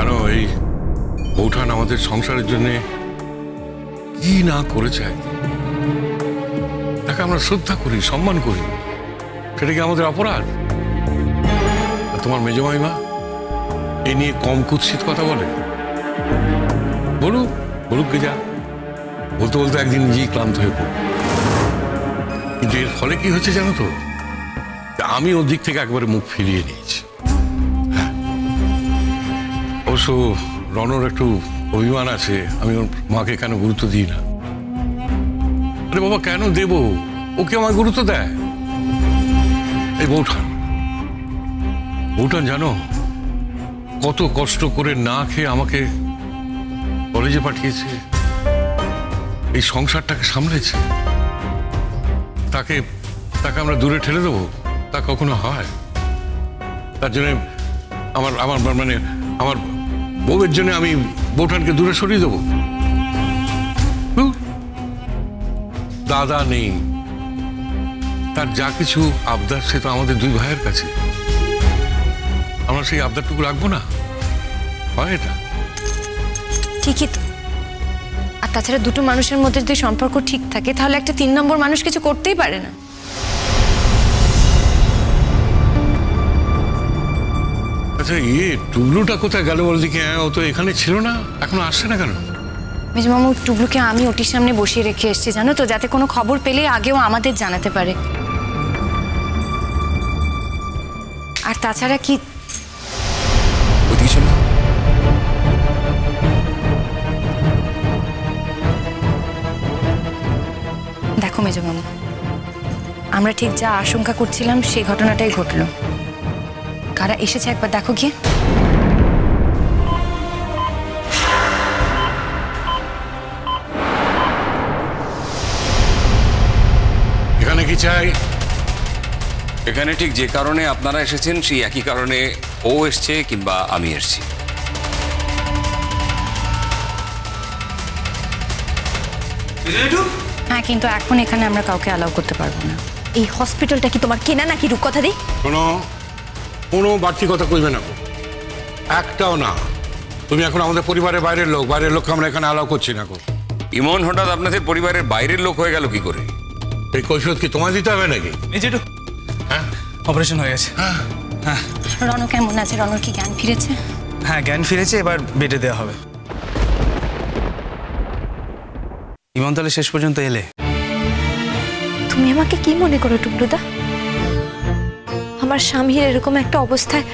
জানো এই বৌঠান আমাদের সংসারের জন্য কি না করেছে, তাকে আমরা শ্রদ্ধা করি, সম্মান করি, সেটা কি আমাদের অপরাধ? তোমার মেজমাইমা এই নিয়ে কম কুৎসিত কথা বলে? বলুক গে যা, বলতে বলতে একদিন নিজেই ক্লান্ত হয়ে পড়ব। কিন্তু এর ফলে কি হচ্ছে জানো তো, আমি ওর দিক থেকে একবারে মুখ ফিরিয়ে নিয়েছি। হ্যাঁ, অবশ্য রনর একটু অভিমান আছে, আমি ওর মাকে কেন গুরুত্ব দিই না। আরে বাবা, কেন দেব? ওকে আমার গুরুত্ব দেয়। এই বৌঠান জানো কত কষ্ট করে না খেয়ে আমাকে কলেজে পাঠিয়েছে, এই সংসারটাকে সামলেছে। তাকে আমরা দূরে ঠেলে দেবো? তা কখনো হয়? তার জন্য আমার বউয়ের জন্য আমি বৌঠানকে দূরে সরিয়ে দেবো? দাদা নেই, তার যা কিছু আবদার সে তো আমাদের দুই ভাইয়ের কাছে। আমরা সেই আবদারটুকু রাখবো না? হয় এটা? ঠিকই তো। আর তাছাড়া দুটো মানুষের মধ্যে যদি সম্পর্ক ঠিক থাকে, তাহলে একটা 3 নম্বর মানুষ কিছু করতেই পারে না। আচ্ছা, টুবলুটা কোথায় গেল বল দিকে? ও তো এখানে ছিল না, এখনো আসছে না কেন? মেজমামু, টুবলুকে আমি ওটির সামনে বসিয়ে রেখে এসেছি জানো তো, যাতে কোনো খবর পেলে আগেও আমাদের জানাতে পারে। আর তাছাড়া কি, দেখো মেজমামু, আমরা ঠিক যা আশঙ্কা করছিলাম সেই ঘটনাটাই ঘটলো। কারা এসেছে একবার দেখো গিয়ে। এখানে কি চাই? এখানে ঠিক যে কারণে আপনারা এসেছেন সেই একই কারণে ও এসছে, কিংবা আমি এসছি। হ্যাঁ, কিন্তু এখন এখানে আমরা কাউকে অ্যালাউ করতে পারবো না। এই হসপিটালটা কি তোমার কেনা নাকি রূপকথা দি? কোনো বাড়তি কথা কইবে না, একটাও না। তুমি এখন আমাদের পরিবারের বাইরের লোককে আমরা এখানে অ্যালাউ করছি না। ইমন হঠাৎ আপনাদের পরিবারের বাইরের লোক হয়ে গেল কি করে? এই কৈফিয়ত কি তোমায় দিতে হবে নাকি? হ্যাঁ, অপারেশন হয়ে গেছে। হ্যাঁ। রনু কেমন আছে? রনুর কি জ্ঞান ফিরেছে? হ্যাঁ, জ্ঞান ফিরেছে, এবার বেডে দেওয়া হবে। ইমন তাহলে শেষ পর্যন্ত এলে? তুমি আমাকে কি মনে করো টুকরুদা? আমার স্বামীর এরকম একটা অবস্থায়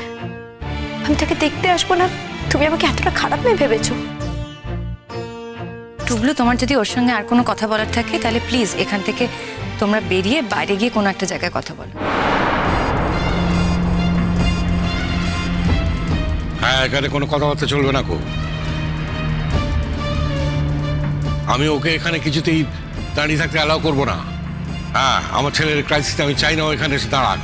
আমি তাকে দেখতে আসবো না, তুমি আমাকে এতটা খারাপ মেয়ে ভেবেছো? টুবলু, তোমার যদি ওর সঙ্গে আর কোনো কথা বলার থাকে তাহলে প্লিজ এখান থেকে তোমরা বেরিয়ে বাইরে গিয়ে কোনো একটা জায়গায় কথা বলো। হ্যাঁ, এখানে কোনো কথাবার্তা চলবে না। আমি ওকে এখানে কিছুতেই দাঁড়িয়ে থাকতে অ্যালাউ করবো না। হ্যাঁ, আমার ছেলের ক্রাইসিস আমি চাই না ও এখানে এসে দাঁড়াক।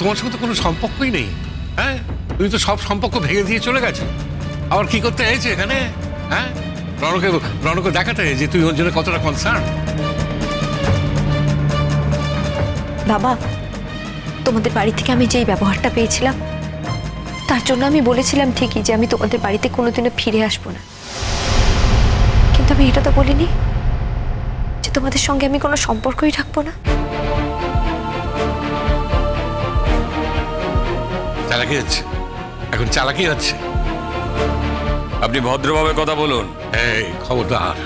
তোমার সঙ্গে তো কোনো সম্পর্কই নেই। হ্যাঁ, তুমি তো সব সম্পর্ক ভেঙে দিয়ে চলে গেছো। আবার কি করতে হয়েছে এখানে? হ্যাঁ, রনকে দেখাতে যে তুই ওর জন্য কতটা কনসার্ন। বাবা, তোমাদের বাড়ি থেকে আমি যেই ব্যবহারটা পেয়েছিলাম তার জন্য আমি বলেছিলাম ঠিকই যে আমি তোমাদের বাড়িতে কোনোদিনও ফিরে আসবো না, কিন্তু আমি এটা তো বলিনি যে তোমাদের সঙ্গে আমি কোনো সম্পর্কই রাখবো না। চালাকি হচ্ছে, এখন চালাকি হচ্ছে। আপনি ভদ্রভাবে কথা বলুন। এই খবরদার,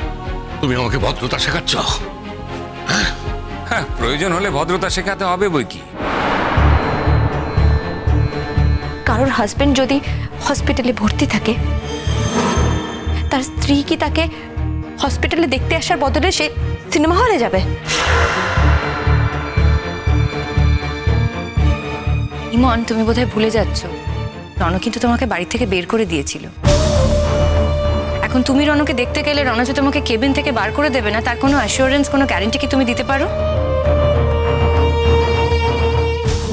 তুমি আমাকে ভদ্রতা শেখাচ্ছ? হ্যাঁ, প্রয়োজন হলে ভদ্রতা শেখাতে হবে বই কি। কারোর হাজবেন্ড যদি হসপিটালে ভর্তি থাকে, তার স্ত্রী কি তাকে হসপিটালে দেখতে আসার বদলে সে সিনেমা হলে যাবে? ইমন, তুমি বোধহয় ভুলে যাচ্ছ, রনু কিন্তু তোমাকে বাড়ি থেকে বের করে দিয়েছিল। এখন তুমি রনুকে দেখতে গেলে রনু যে তোমাকে কেবিন থেকে বার করে দেবে না, তার কোনো অ্যাসিওরেন্স, কোনো গ্যারান্টি কি তুমি দিতে পারো?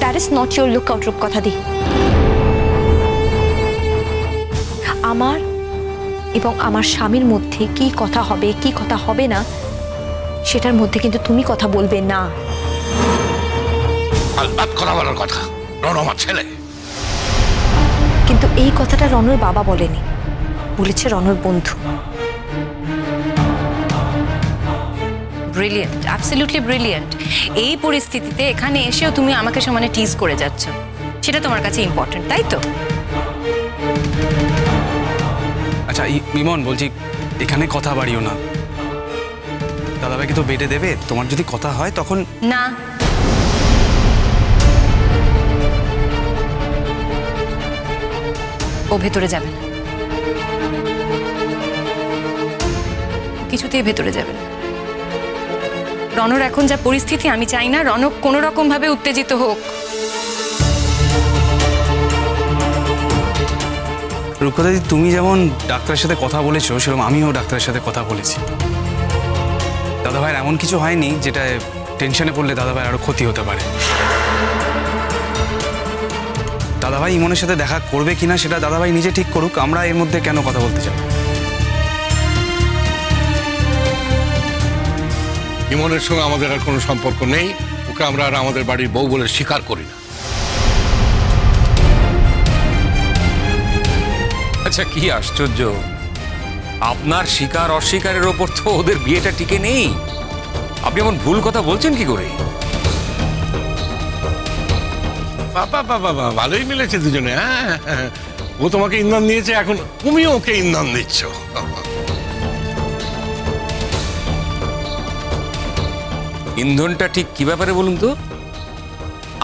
That is not your look out রূপকথা দি। আমার এবং আমার স্বামীর মধ্যে কি কথা হবে কি কথা হবে না সেটার মধ্যে কিন্তু তুমি কথা বলবে না। আলবাত কথা বলার কথা। রণ আমার ছেলে। কিন্তু এই কথাটা রণর বাবা বলেনি, বলেছে রণর বন্ধু। Brilliant, absolutely brilliant. এই পরিস্থিতিতে এখানে এসেও তুমি আমাকে সমানে টিজ করে যাচ্ছ, সেটা তোমার কাছে ইম্পর্টেন্ট, তাই তো? আচ্ছা ইমন, বলছি এখানে কথা বাড়িও না। দাদাভাইকে তো বেটে দেবে, তোমার যদি কথা হয় তখন। না, ও ভেতরে যাবে না, কিছুতেই ভেতরে যাবে না। রণর এখন যা পরিস্থিতি, আমি চাই না রণক কোনো রকম ভাবে উত্তেজিত হোক। রূপকথাদি, তুমি যেমন ডাক্তারের সাথে কথা বলেছো, সেরকম আমিও ডাক্তারের সাথে কথা বলেছি। দাদাভাইয়ের এমন কিছু হয়নি যেটা টেনশনে পড়লে দাদাভাইয়ের আরো ক্ষতি হতে পারে। দাদাভাই ইমনের সাথে দেখা করবে কিনা সেটা দাদাভাই নিজে ঠিক করুক, আমরা এর মধ্যে কেন কথা বলতে চাই? ইমনের সঙ্গে আমাদের আর কোনো সম্পর্ক নেই, ওকে আমরা আর আমাদের বাড়ির বউ বলে স্বীকার করি না। আচ্ছা, কি আশ্চর্য, আপনার স্বীকার অস্বীকারের ওপর তো ওদের বিয়েটা টিকে নেই। আপনি এমন ভুল কথা বলছেন কি করে? বাবা বাবা বাবা, ভালোই মিলেছে দুজনে। হ্যাঁ, ও তোমাকে ইন্ধন দিয়েছে, এখন তুমিও ওকে ইন্ধন দিচ্ছ। ইন্ধনটা ঠিক কি ব্যাপারে বলুন তো?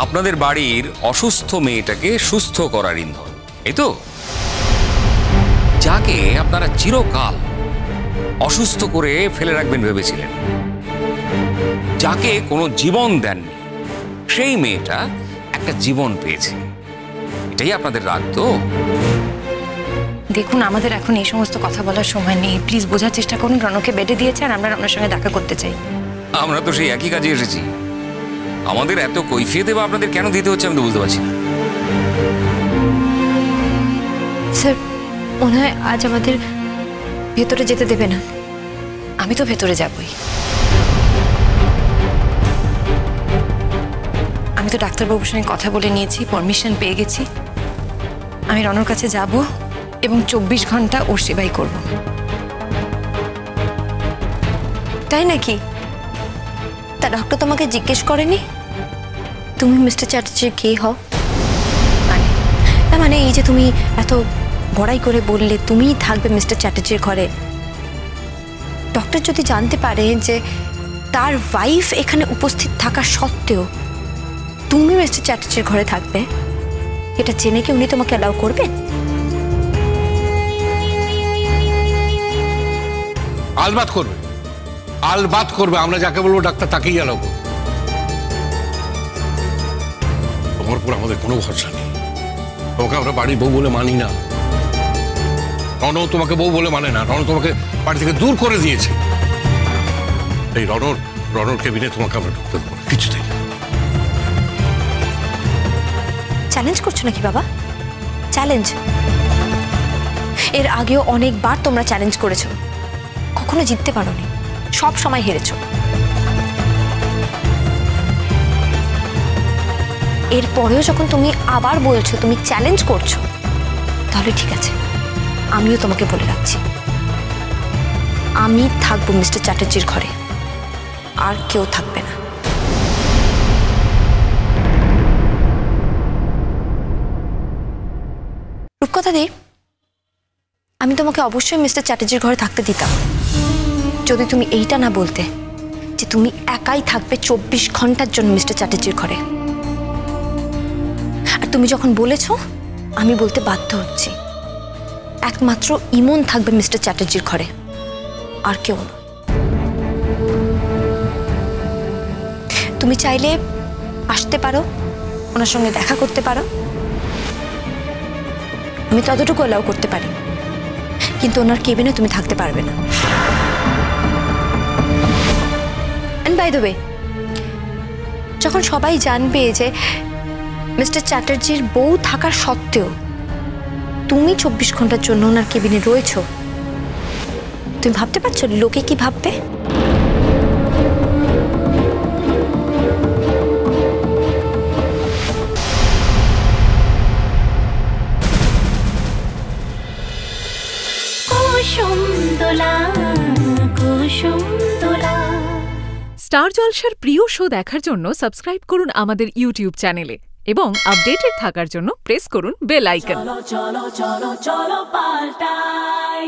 আপনাদের বাড়ির অসুস্থ মেয়েটাকে সুস্থ করার ইন্ধন, এই তো? যাকে আপনারা চিরকাল অসুস্থ করে ফেলে রাখবেন ভেবেছিলেন, যাকে কোনো জীবন দেননি, সেই মেয়েটা একটা জীবন পেয়েছে, এটাই আপনাদের রাগ তো? দেখুন, আমাদের এখন এই সমস্ত কথা বলার সময় নেই, প্লিজ বোঝার চেষ্টা করুন। রণকে বেডে দিয়েছে আর আমরা রণের সঙ্গে দেখা করতে চাই। আমরা তো সেই একই কাজে এসেছি, আমাদের এত কৈফিয়ত বা আপনাদের কেন দিতে হচ্ছে আমি তো বুঝতে পারছি না। স্যার, মনে হয় আজ আমাদের ভেতরে যেতে দেবে না। আমি তো ভেতরে যাবই। আমি তো ডাক্তারবাবুর সঙ্গে কথা বলে নিয়েছি, পারমিশন পেয়ে গেছি। আমি রণর কাছে যাব এবং 24 ঘন্টা ওর সেবাই করব। তাই নাকি? তা ডক্টর তোমাকে জিজ্ঞেস করেনি তুমি মিস্টার চ্যাটার্জির কে হও? মানে এই যে তুমি এত বড়াই করে বললে তুমিই থাকবে মিস্টার চ্যাটার্জির ঘরে, ডক্টর যদি জানতে পারে যে তার ওয়াইফ এখানে উপস্থিত থাকা সত্ত্বেও তুমি মিস্টার চ্যাটার্জির ঘরে থাকবে, এটা জেনে কি উনি তোমাকে অ্যালাউ করবেন? আলবাত করবে, আলবাত করবে। আমরা যাকে বলবো ডাক্তার তাকেই অ্যালাউ করবো। তোমার উপর আমাদের কোনো ভরসা নেই। তোমাকে আমরা বাড়ির বউ বলে মানি না। রণও তোমাকে বউ বলে মানে না। রণ তোমাকে বাড়ি থেকে দূর করে দিয়েছে। এই রণর কেবিনে তোমাকে আমরা ঢুকতে দেবো না, কিছুতেই। চ্যালেঞ্জ করছো নাকি বাবা? চ্যালেঞ্জ? এর আগেও অনেকবার তোমরা চ্যালেঞ্জ করেছো, কখনো জিততে পারোনি, সব সময় হেরেছো। এরপরেও যখন তুমি আবার বলছো তুমি চ্যালেঞ্জ করছো, তাহলে ঠিক আছে, আমিও তোমাকে বলে রাখছি, আমি থাকবো মিস্টার চ্যাটার্জির ঘরে, আর কেউ থাকবে না। রূপকথা দি, আমি তোমাকে অবশ্যই মিস্টার চ্যাটার্জির ঘরে থাকতে দিতাম যদি তুমি এইটা না বলতে যে তুমি একাই থাকবে 24 ঘন্টার জন্য মিস্টার চ্যাটার্জির ঘরে। আর তুমি যখন বলেছো, আমি বলতে বাধ্য হচ্ছি, একমাত্র ইমন থাকবে মিস্টার চ্যাটার্জির ঘরে, আর কেউ না। তুমি চাইলে আসতে পারো, ওনার সঙ্গে দেখা করতে পারো, আমি ততটুকু অ্যালাউ করতে পারি, কিন্তু ওনার কেবিনে তুমি থাকতে পারবে না। এন্ড বাই দ্য ওয়ে, যখন সবাই জানবে যে মিস্টার চ্যাটার্জির বউ থাকার সত্ত্বেও তুমি 24 ঘন্টার জন্য ওনার কেবিনে রয়েছো, তুমি ভাবতে পারছো লোকে কি ভাববে? কুসুম দোলা কুসুম দোলা। স্টার জলসার প্রিয় শো দেখার জন্য সাবস্ক্রাইব করুন আমাদের ইউটিউব চ্যানেলে এবং আপডেটেড থাকার জন্য প্রেস করুন বেল আইকন। চলো চলো চলো চলো পাল্টাই।